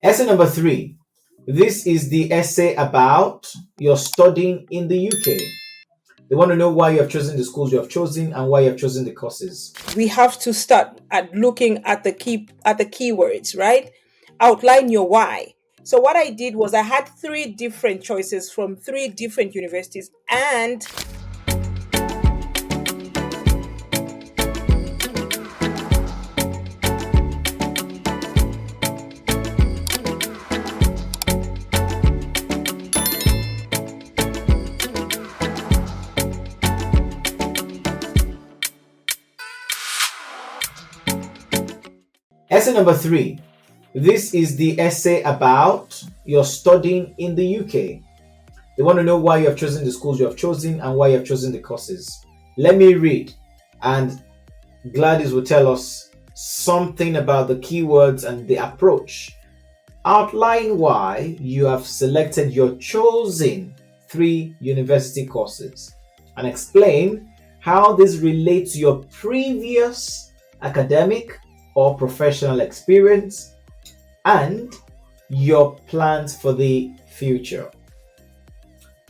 Essay number 3. This is the essay about your studying in the UK. They want to know why you have chosen the schools you have chosen and why you have chosen the courses. We have to start at looking at the keywords, right? Outline your why. So what I did was I had three different choices from three different universities, and Essay number 3. This is the essay about your studying in the UK. They want to know why you have chosen the schools you have chosen and why you have chosen the courses. Let me read, and Gladys will tell us something about the keywords and the approach. Outline why you have selected your chosen 3 university courses and explain how this relates to your previous academic or professional experience and your plans for the future.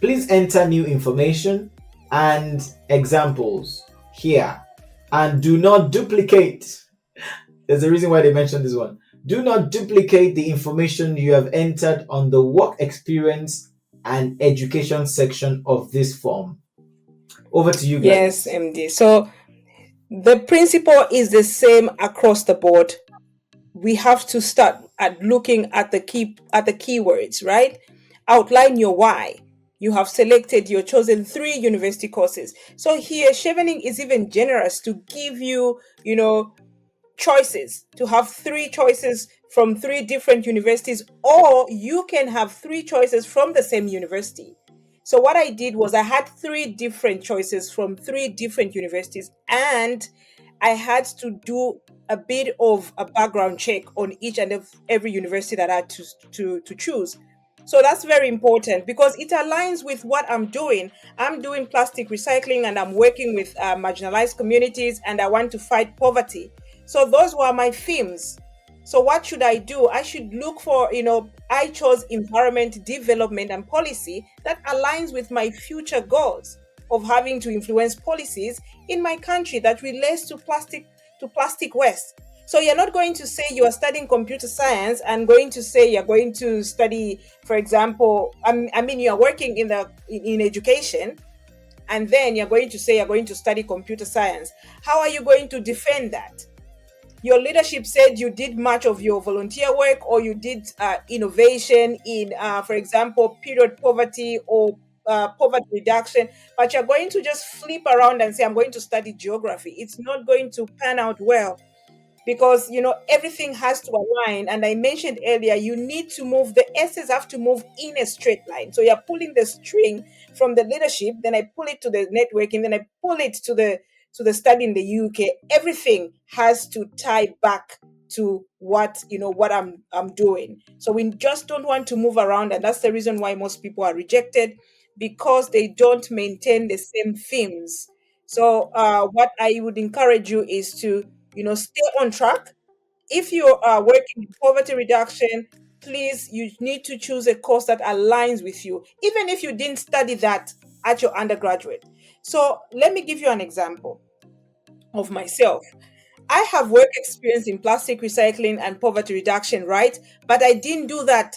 Please enter new information and examples here, and do not duplicate. There's a reason why they mentioned this one. Do not duplicate the information you have entered on the work experience and education section of this form. Over to you, yes, guys. MD. So the principle is the same across the board. We have to start at looking at the keywords, right? Outline your why. You have selected your chosen 3 university courses. So here, Chevening is even generous to give you, choices, to have 3 choices from 3 different universities, or you can have 3 choices from the same university. So what I did was I had 3 different choices from 3 different universities, and I had to do a bit of a background check on each and every university that I had to choose. So that's very important because it aligns with what I'm doing. I'm doing plastic recycling and I'm working with marginalized communities, and I want to fight poverty. So those were my themes. So what should I do? I should look for, I chose environment, development, and policy that aligns with my future goals of having to influence policies in my country that relates to plastic waste. So you're not going to say you are studying computer science and going to say you're going to study, for example, you are working in education, and then you're going to say you're going to study computer science. How are you going to defend that? Your leadership said you did much of your volunteer work, or you did innovation in, for example, period poverty or poverty reduction, but you're going to just flip around and say, I'm going to study geography. It's not going to pan out well because, everything has to align. And I mentioned earlier, you need to move, the S's have to move in a straight line. So you're pulling the string from the leadership, then I pull it to the networking, then I pull it to the study in the UK. Everything has to tie back to what I'm doing. So we just don't want to move around, and that's the reason why most people are rejected, because they don't maintain the same themes. So what I would encourage you is to stay on track. If you are working in poverty reduction, please, you need to choose a course that aligns with you, even if you didn't study that at your undergraduate. So let me give you an example of myself. I have work experience in plastic recycling and poverty reduction, right? But I didn't do that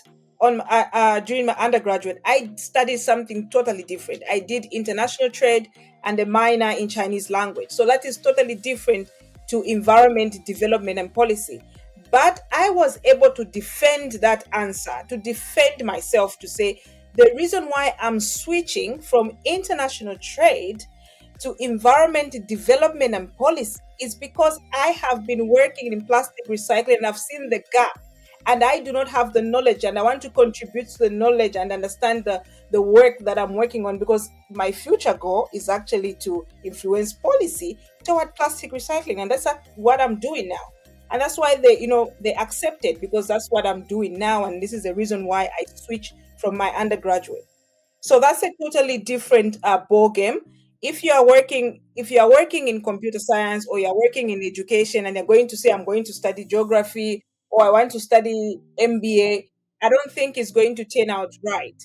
during my undergraduate. I studied something totally different. I did international trade and a minor in Chinese language. So that is totally different to environment, development, and policy. But I was able to defend that answer, to defend myself, to say the reason why I'm switching from international trade to environment, development, and policy is because I have been working in plastic recycling and I've seen the gap, and I do not have the knowledge, and I want to contribute to the knowledge and understand the work that I'm working on, because my future goal is actually to influence policy toward plastic recycling, and that's what I'm doing now. And that's why they accept it, because that's what I'm doing now, and this is the reason why I switched from my undergraduate. So that's a totally different ball game. If you are working in computer science, or you're working in education, and you're going to say, I'm going to study geography or I want to study MBA, I don't think it's going to turn out right.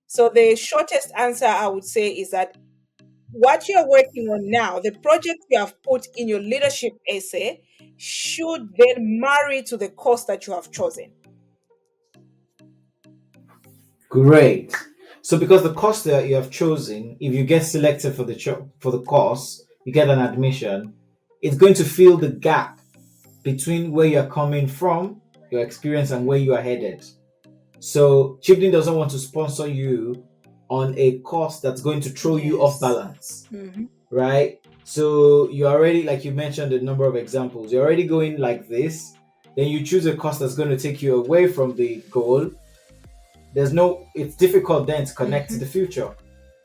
So the shortest answer I would say is that what you're working on now, the project you have put in your leadership essay, should then marry to the course that you have chosen. Great. So because the course that you have chosen, if you get selected for the course, you get an admission, it's going to fill the gap between where you're coming from, your experience, and where you are headed. So Chevening doesn't want to sponsor you on a course that's going to throw you off balance, right? So you already, like you mentioned a number of examples, you're already going like this, then you choose a course that's going to take you away from the goal. It's difficult then to connect to the future.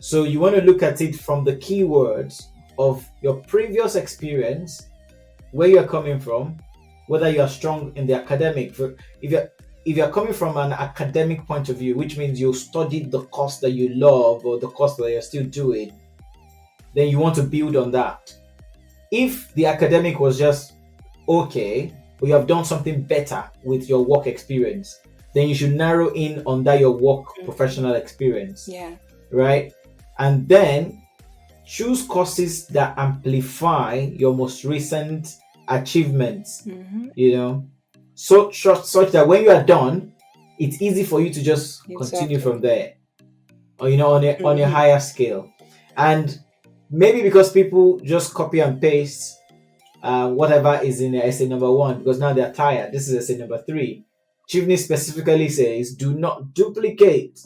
So you want to look at it from the keywords of your previous experience, where you're coming from, whether you're strong in the academic. If you're coming from an academic point of view, which means you studied the course that you love or the course that you're still doing, then you want to build on that. If the academic was just okay, but you have done something better with your work experience, then you should narrow in on that your work professional experience. Yeah. Right? And then choose courses that amplify your most recent achievements. Such that when you are done, it's easy for you to just continue from there, or on a higher scale. And maybe because people just copy and paste whatever is in essay number 1, because now they're tired. This is essay number 3. Chevening specifically says, do not duplicate.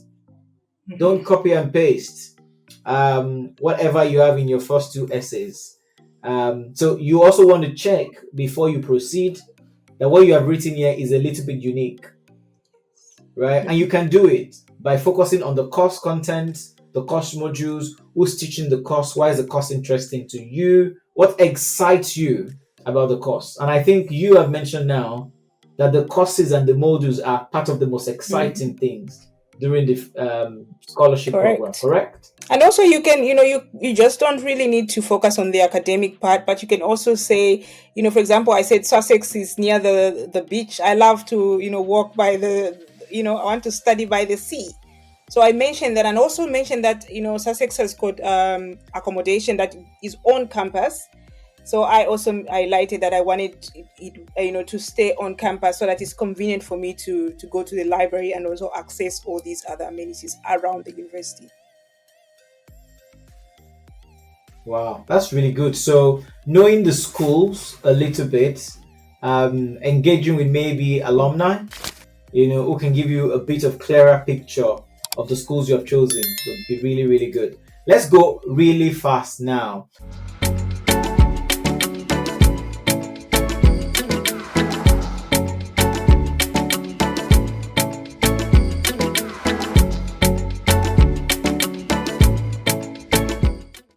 Don't copy and paste whatever you have in your first 2 essays. So you also want to check before you proceed that what you have written here is a little bit unique, right? And you can do it by focusing on the course content, the course modules, who's teaching the course, why is the course interesting to you, what excites you about the course. And I think you have mentioned now that the courses and the modules are part of the most exciting things during the scholarship program, correct? And also you can, you just don't really need to focus on the academic part, but you can also say, for example, I said Sussex is near the beach. I love to, walk by I want to study by the sea. So I mentioned that, and also mentioned that, Sussex has got accommodation that is on campus. So I also highlighted that I wanted it, to stay on campus so that it's convenient for me to go to the library and also access all these other amenities around the university. Wow, that's really good. So knowing the schools a little bit, engaging with maybe alumni, who can give you a bit of clearer picture of the schools you have chosen would be really, really good. Let's go really fast now.